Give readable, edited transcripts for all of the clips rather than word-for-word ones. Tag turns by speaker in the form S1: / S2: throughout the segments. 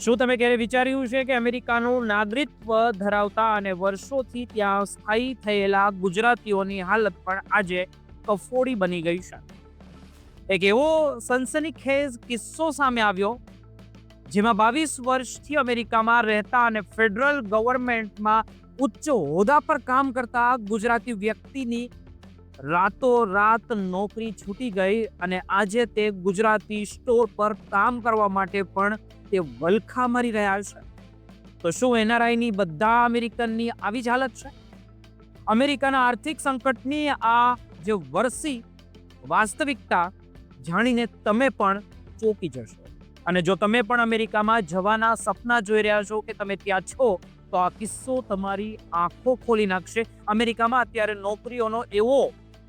S1: શું તમે ક્યારે વિચાર્યું છે કે અમેરિકાનું નાગરિકત્વ ધરાવતા અને વર્ષોથી ત્યાં સ્થાયી થયેલા ગુજરાતીઓની હાલત પણ આજે કફોડી બની ગઈ છે? એક એવો સનસનીખેજ કિસ્સો સામે આવ્યો જેમાં 22 વર્ષથી અમેરિકામાં રહેતા અને ફેડરલ ગવર્મેન્ટમાં ઉચ્ચ હોદ્દા પર કામ કરતા ગુજરાતી વ્યક્તિની રાતોરાત નોકરી છૂટી ગઈ અને આજે તે ગુજરાતી સ્ટોર પર કામ કરવા માટે પણ તે વલખા મારી રહ્યા છે. તો શું એનઆરઆઈની બધા અમેરિકનની આવી જ હાલત છે? અમેરિકાના આર્થિક સંકટની આ જે વરસી વાસ્તવિકતા જાણીને તમે પણ ચોંકી જશો. અને જો તમે પણ અમેરિકામાં જવાના સપના જોઈ રહ્યા છો કે તમે ત્યાં છો, તો આ કિસ્સો તમારી આંખો ખોલી નાખશે. અમેરિકામાં અત્યારે નોકરીઓનો એવો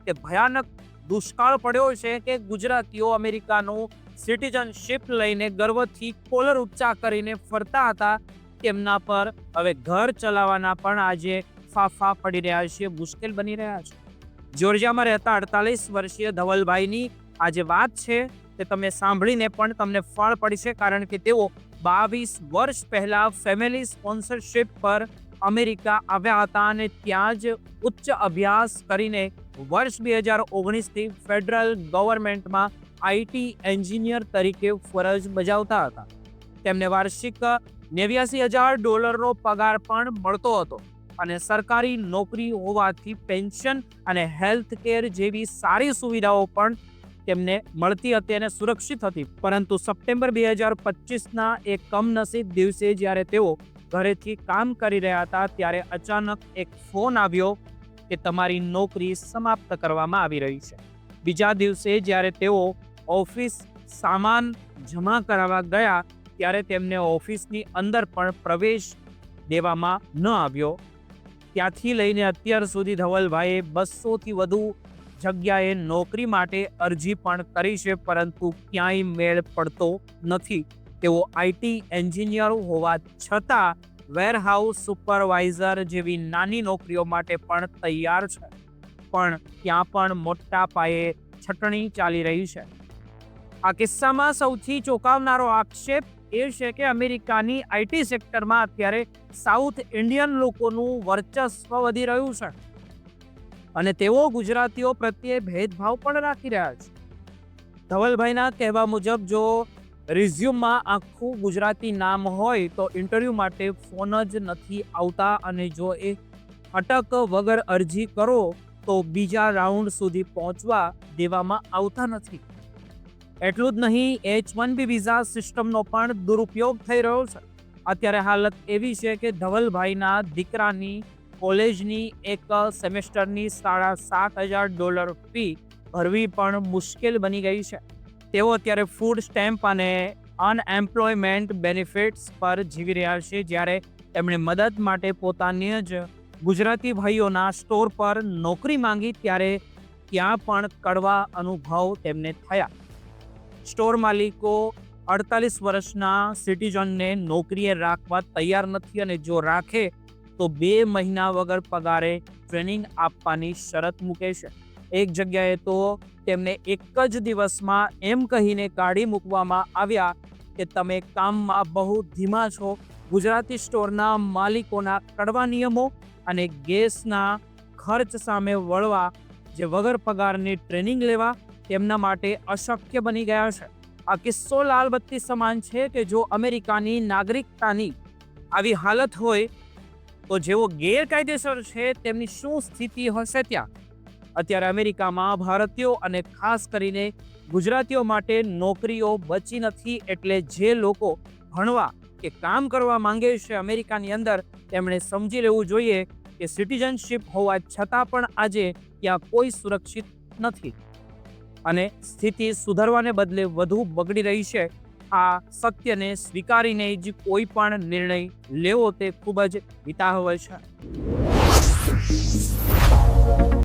S1: કે ભયાનક દુષ્કાળ પડ્યો છે કે ગુજરાતીઓ અમેરિકાનું સિટીઝનશીપ લઈને ગર્વથી કોલર ઊંચા કરીને ફરતા હતા, તેમના પર હવે ઘર ચલાવવાના પણ આજે ફાફા પડી રહ્યા છે, મુશ્કેલ બની રહ્યા છે. જોર્જિયામાં રહેતા 48 વર્ષીય ધવલભાઈની આ જે વાત છે તે તમે સાંભળીને પણ તમને ફળ પડશે, કારણ કે તેઓ 22 વર્ષ પહેલા ફેમિલી સ્પોન્સરશિપ પર અમેરિકા આવ્યા હતા અને ત્યાં જ ઉચ્ચ અભ્યાસ કરીને વર્ષ 2019થી ફેડરલ ગવર્મેન્ટમાં આઈટી એન્જિનિયર તરીકે ફરજ બજાવતા હતા. તેમને વાર્ષિક $89,000 પગાર પણ મળતો હતો અને સરકારી નોકરી હોવાથી પેન્શન અને હેલ્થ કેર જેવી સારી સુવિધાઓ પણ તેમને મળતી હતી અને સુરક્ષિત હતી. પરંતુ સપ્ટેમ્બર 2025ના એક કમનસીબ દિવસે જ્યારે તેઓ ઘરેથી કામ કરી રહ્યા હતા, ત્યારે અચાનક એક ફોન આવ્યો કે તમારી નોકરી સમાપ્ત કરવામાં આવી રહી છે. બીજા દિવસે જ્યારે તેઓ ઓફિસ સામાન જમા કરાવવા ગયા, ત્યારે તેમને ઓફિસની અંદર પણ પ્રવેશ દેવામાં ન આવ્યો. ત્યાંથી લઈને અત્યાર સુધી ધવલભાઈએ 200થી વધુ જગ્યાએ નોકરી માટે અરજી પણ કરી છે, પરંતુ ક્યાંય મેળ પડતો નથી. તેઓ આઈટી એન્જિનિયર હોવા છતાં વેરહાઉસ સુપરવાઇઝર જેવી નાની નોકરીઓ માટે પણ તૈયાર છે, પણ ત્યાં પણ મોટા પાયે છટણી ચાલી રહી છે. આ કિસ્સામાં સૌથી ચોંકાવનારો આક્ષેપ એ છે કે અમેરિકાની આઈટી સેક્ટરમાં અત્યારે સાઉથ ઇન્ડિયન લોકોનું વર્ચસ્વ વધી રહ્યું છે અને તેઓ ગુજરાતીઓ પ્રત્યે ભેદભાવ પણ રાખી રહ્યા છે. ધવલભાઈના કહેવા મુજબ જો રિઝ્યુમમાં આખું ગુજરાતી નામ હોય તો ઇન્ટરવ્યૂ માટે ફોન જ નથી આવતા, અને જો એ અટક વગર અરજી કરો તો બીજા રાઉન્ડ સુધી પહોંચવા દેવામાં આવતા નથી. એટલું જ નહીં, H-1B વિઝા સિસ્ટમનો પણ દુરુપયોગ થઈ રહ્યો છે. અત્યારે હાલત એવી છે કે ધવલભાઈના દીકરાની કોલેજની એક સેમેસ્ટરની $7,500 ફી ભરવી પણ મુશ્કેલ બની ગઈ છે. તેઓ અત્યારે ફૂડ સ્ટેમ્પ અને અનએમ્પ્લોયમેન્ટ બેનિફિટ્સ પર જીવી રહ્યા છે, જ્યારે તેમણે મદદ માટે પોતાની જ ગુજરાતી ભાઈઓના સ્ટોર પર નોકરી માંગી, ત્યારે ત્યાં પણ કડવા અનુભવ તેમને થયા. સ્ટોર માલિકો 48 વર્ષના સિટીઝનને નોકરીએ રાખવા તૈયાર નથી અને જો રાખે તો 2 મહિના વગર પગારે ટ્રેનિંગ આપવાની શરત મૂકે છે. એક જગ્યાએ તો તેમને એક જ દિવસમાં એમ કહીને કાઢી મૂકવામાં આવ્યા કે તમે કામમાં બહુ ધીમા છો. ગુજરાતી સ્ટોરના માલિકોના કડવા નિયમો અને ગેસના ખર્ચ સામે વળવા જે વગર પગારની ટ્રેનિંગ લેવા તેમના માટે અશક્ય બની ગયા છે. આ કિસ્સો લાલબત્તી સમાન છે કે જો અમેરિકાની નાગરિકતાની આવી હાલત હોય તો જેઓ ગેરકાયદેસર છે તેમની શું સ્થિતિ હશે ત્યાં. અત્યારે અમેરિકામાં ભારતીયો અને ખાસ કરીને ગુજરાતીઓ માટે નોકરીઓ બચી નથી, એટલે જે લોકો ભણવા કે કામ કરવા માંગે છે અમેરિકાની અંદર, તેમણે સમજી લેવું જોઈએ કે સિટીઝનશીપ હોવા છતાં પણ આજે ત્યાં કોઈ સુરક્ષિત નથી અને સ્થિતિ સુધરવાને બદલે વધુ બગડી રહી છે. આ સત્યને સ્વીકારીને જ કોઈ પણ નિર્ણય લેવો તે ખૂબ જ હિતાવહ છે.